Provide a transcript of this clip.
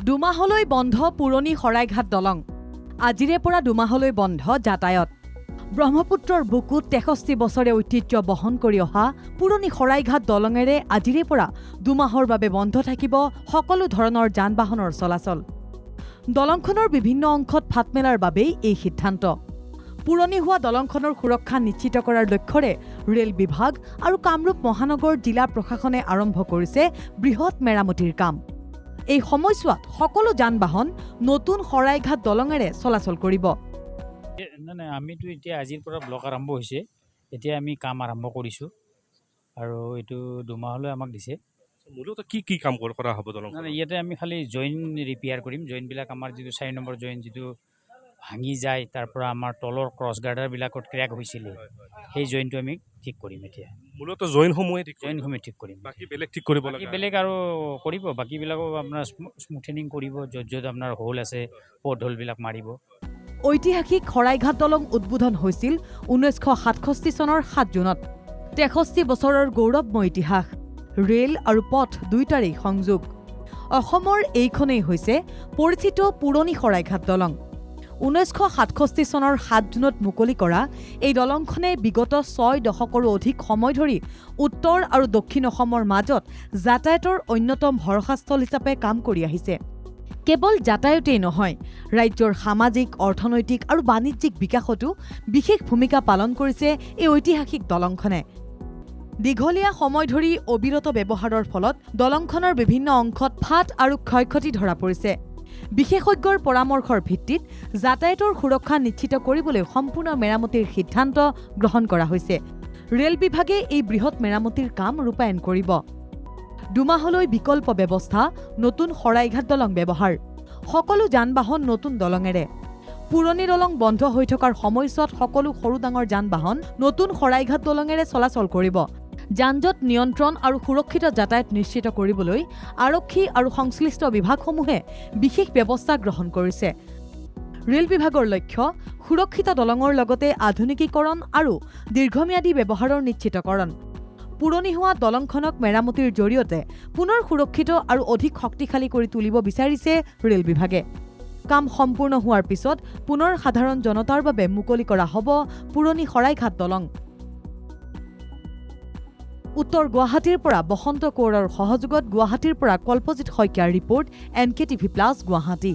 দুমাহলৈ বন্ধ পুৰণি শৰাইঘাট দলং আজিৰে পৰা দুমাহলৈ বন্ধ যাতায়াত ব্ৰহ্মপুত্ৰৰ বুকুত 63 বছৰে ঐতিহ্য বহন কৰি অহা পুৰণি শৰাইঘাট দলঙেৰে আজিৰে পৰা দুমাহৰ বাবে বন্ধ থাকিব সকলো ধৰণৰ যান-বাহনৰ চলাচল দলংখনৰ বিভিন্ন অংশত ফাট মেলাৰ বাবেই এই সিদ্ধান্ত পুৰণি হোৱা দলংখনৰ সুৰক্ষা নিশ্চিত কৰাৰ লক্ষ্যৰে ৰেল বিভাগ আৰু কামৰূপ মহানগৰ জিলা প্ৰশাসনে আৰম্ভ কৰিছে বৃহৎ মেৰামতিৰ কাম এই সময়ছোৱাত সকলো যান-বাহন নতুন শৰাইঘাট দলঙেৰে চলাচল কৰিব নাই আমিতো এতিয়া আজিৰ পৰা ব্লক আৰম্ভ হৈছে এতিয়া আমি কাম আৰম্ভ কৰিছোঁ আৰু এইটো দুমাহলৈ আমাক দিছে মূলত কি কাম কৰা হ'ব দলং ইয়াতে আমি খালি জইন ৰিপেয়াৰ কৰিম জইনবিলাক আমাৰ যিটো 4 নম্বৰ জইন যিটো ভাঙি যায় তাৰ পৰা আমাৰ তলৰ ক্ৰছ গাৰ্ডাৰবিলাকত ক্ৰেক হৈছিলে সেই জইনটো আমি ঠিক কৰিম এতিয়া মূলত জইনসমূহে ঠিক কৰিম বাকী বেলেগ ঠিক কৰিব লাগে বেলেগ আৰু কৰিব বাকীবিলাকো আপোনাৰ স্মুথেনিং কৰিব য'ত আপোনাৰ হোল আছে পথ হোলবিলাক মাৰিব ঐতিহাসিক শৰাইঘাট দলং উদ্বোধন হৈছিল 1967 চনৰ 7 জুনত 63 বছৰৰ গৌৰৱময় ইতিহাস ৰেল আৰু পথ দুয়োটাৰে সংযোগ অসমৰ এইখনেই হৈছে পৰিচিত পুৰণি শৰাইঘাট দলং 1967 চনৰ 7 জুনত মুকলি কৰা এই দলংখনে বিগত 6 দশকৰো অধিক সময় ধৰি উত্তৰ আৰু দক্ষিণ অসমৰ মাজত যাতায়াতৰ অন্যতম ভৰসাস্থল হিচাপে কাম কৰি আহিছে কেৱল যাতায়াতেই নহয় ৰাজ্যৰ সামাজিক অৰ্থনৈতিক আৰু বাণিজ্যিক বিকাশতো বিশেষ ভূমিকা পালন কৰিছে এই ঐতিহাসিক দলংখনে দীঘলীয়া সময় ধৰি অবিৰত ব্যৱহাৰৰ ফলত দলংখনৰ বিভিন্ন অংশত ফাট আৰু ক্ষয়ক্ষতি ধৰা পৰিছে বিশেষজ্ঞৰ পৰামৰ্শৰ ভিত্তিত যাতায়াতৰ সুৰক্ষা নিশ্চিত কৰিবলৈ সম্পূৰ্ণ মেৰামতিৰ সিদ্ধান্ত গ্ৰহণ কৰা হৈছে ৰেল বিভাগে এই বৃহৎ মেৰামতিৰ কাম ৰূপায়ণ কৰিব দুমাহলৈ বিকল্প ব্যৱস্থা নতুন শৰাইঘাট দলং ব্যৱহাৰ সকলো যান-বাহন নতুন দলঙেৰে পুৰণি দলং বন্ধ হৈ থকাৰ সময়ছোৱাত সকলো সৰু ডাঙৰ যান-বাহন নতুন শৰাইঘাট দলঙেৰে চলাচল কৰিব যান-জঁট নিয়ন্ত্ৰণ আৰু সুৰক্ষিত যাতায়াত নিশ্চিত কৰিবলৈ আৰক্ষী আৰু সংশ্লিষ্ট বিভাগসমূহে বিশেষ ব্যৱস্থা গ্ৰহণ কৰিছে ৰেল বিভাগৰ লক্ষ্য সুৰক্ষিত দলঙৰ লগতে আধুনিকীকৰণ আৰু দীৰ্ঘম্যাদী ব্যৱহাৰৰ নিশ্চিতকৰণ পুৰণি হোৱা দলংখনক মেৰামতিৰ জৰিয়তে পুনৰ সুৰক্ষিত আৰু অধিক শক্তিশালী কৰি তুলিব বিচাৰিছে ৰেল বিভাগে কাম সম্পূৰ্ণ হোৱাৰ পিছত পুনৰ সাধাৰণ জনতাৰ বাবে মুকলি কৰা হ'ব পুৰণি শৰাইঘাট দলং উত্তৰ গুৱাহাটীৰ পৰা বসন্ত কৌৰৰ সহযোগত গুৱাহাটীৰ পৰা কল্পজিৎ শইকীয়াৰ ৰিপৰ্ট NKTV+ গুৱাহাটী